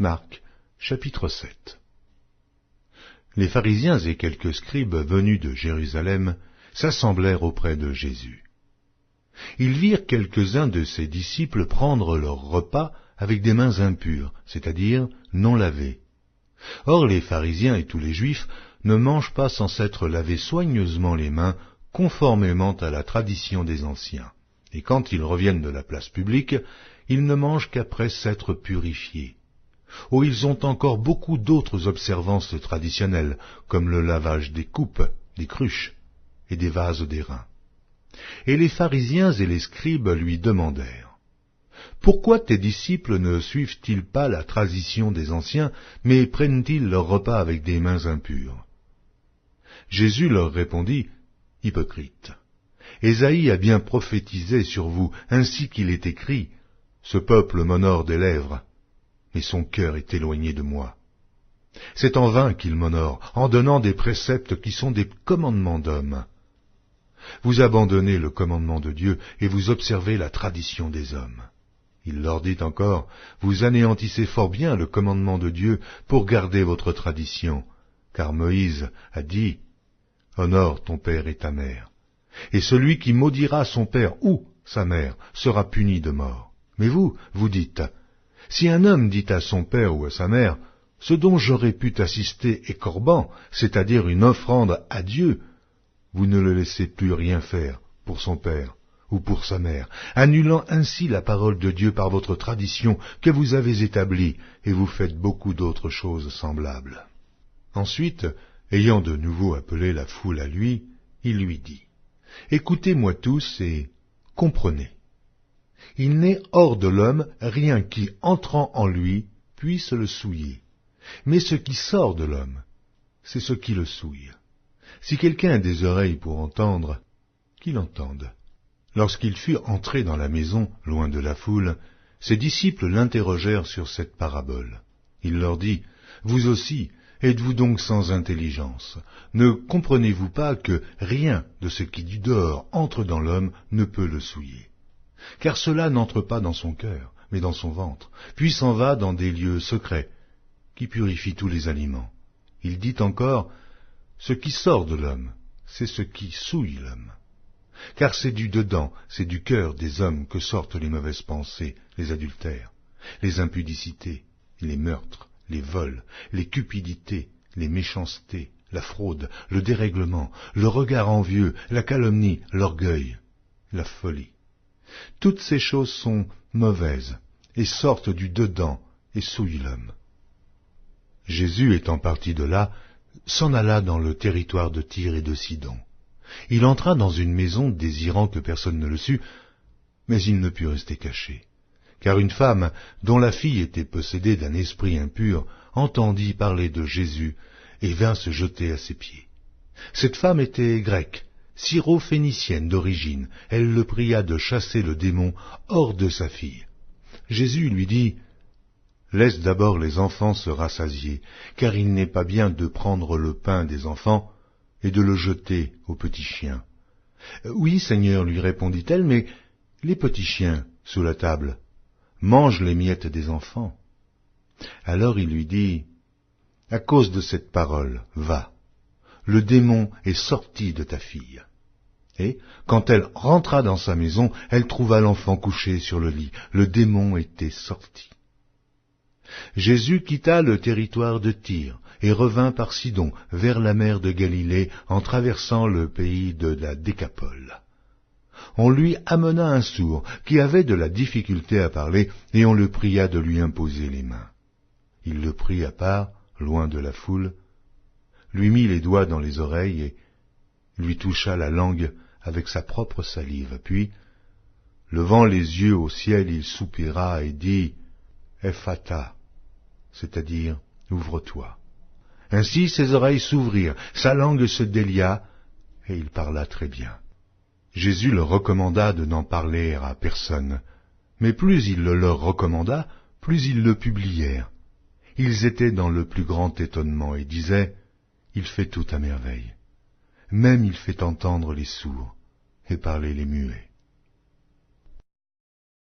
Marc, chapitre 7. Les pharisiens et quelques scribes venus de Jérusalem s'assemblèrent auprès de Jésus. Ils virent quelques-uns de ses disciples prendre leur repas avec des mains impures, c'est-à-dire non lavées. Or les pharisiens et tous les juifs ne mangent pas sans s'être lavés soigneusement les mains, conformément à la tradition des anciens. Et quand ils reviennent de la place publique, ils ne mangent qu'après s'être purifiés. Oh, ils ont encore beaucoup d'autres observances traditionnelles, comme le lavage des coupes, des cruches et des vases d'airain. Et les pharisiens et les scribes lui demandèrent : « Pourquoi tes disciples ne suivent-ils pas la tradition des anciens, mais prennent-ils leur repas avec des mains impures ?» Jésus leur répondit : « Hypocrites, Ésaïe a bien prophétisé sur vous, ainsi qu'il est écrit : Ce peuple m'honore des lèvres, mais son cœur est éloigné de moi. C'est en vain qu'il m'honore, en donnant des préceptes qui sont des commandements d'hommes. Vous abandonnez le commandement de Dieu et vous observez la tradition des hommes. » Il leur dit encore : « Vous anéantissez fort bien le commandement de Dieu pour garder votre tradition, car Moïse a dit : Honore ton père et ta mère. Et celui qui maudira son père ou sa mère sera puni de mort. Mais vous, vous dites : si un homme dit à son père ou à sa mère : ce dont j'aurais pu t'assister est corban, c'est-à-dire une offrande à Dieu, vous ne le laissez plus rien faire pour son père ou pour sa mère, annulant ainsi la parole de Dieu par votre tradition que vous avez établie, et vous faites beaucoup d'autres choses semblables. » Ensuite, ayant de nouveau appelé la foule à lui, il lui dit : « Écoutez-moi tous et comprenez. Il n'est hors de l'homme rien qui, entrant en lui, puisse le souiller. Mais ce qui sort de l'homme, c'est ce qui le souille. Si quelqu'un a des oreilles pour entendre, qu'il entende. » Lorsqu'il fut entré dans la maison, loin de la foule, ses disciples l'interrogèrent sur cette parabole. Il leur dit : « Vous aussi, êtes-vous donc sans intelligence ? Ne comprenez-vous pas que rien de ce qui du dehors entre dans l'homme ne peut le souiller ? Car cela n'entre pas dans son cœur, mais dans son ventre, puis s'en va dans des lieux secrets, qui purifient tous les aliments. » Il dit encore : « Ce qui sort de l'homme, c'est ce qui souille l'homme. Car c'est du dedans, c'est du cœur des hommes que sortent les mauvaises pensées, les adultères, les impudicités, les meurtres, les vols, les cupidités, les méchancetés, la fraude, le dérèglement, le regard envieux, la calomnie, l'orgueil, la folie. Toutes ces choses sont mauvaises et sortent du dedans et souillent l'homme. » Jésus, étant parti de là, s'en alla dans le territoire de Tyr et de Sidon. Il entra dans une maison désirant que personne ne le sût, mais il ne put rester caché. Car une femme, dont la fille était possédée d'un esprit impur, entendit parler de Jésus et vint se jeter à ses pieds. Cette femme était grecque, syro-phénicienne d'origine. Elle le pria de chasser le démon hors de sa fille. Jésus lui dit : « Laisse d'abord les enfants se rassasier, car il n'est pas bien de prendre le pain des enfants et de le jeter aux petits chiens. »« Oui, Seigneur, lui répondit-elle, mais les petits chiens, sous la table, mangent les miettes des enfants. » Alors il lui dit : « À cause de cette parole, va, le démon est sorti de ta fille. » Et, quand elle rentra dans sa maison, elle trouva l'enfant couché sur le lit. Le démon était sorti. Jésus quitta le territoire de Tyr et revint par Sidon, vers la mer de Galilée, en traversant le pays de la Décapole. On lui amena un sourd, qui avait de la difficulté à parler, et on le pria de lui imposer les mains. Il le prit à part, loin de la foule, lui mit les doigts dans les oreilles et lui toucha la langue avec sa propre salive. Puis, levant les yeux au ciel, il soupira et dit : « Ephata », c'est-à-dire « Ouvre-toi ». Ainsi ses oreilles s'ouvrirent, sa langue se délia, et il parla très bien. Jésus leur recommanda de n'en parler à personne, mais plus il le leur recommanda, plus ils le publièrent. Ils étaient dans le plus grand étonnement et disaient : « Il fait tout à merveille. Même il fait entendre les sourds et parler les muets. »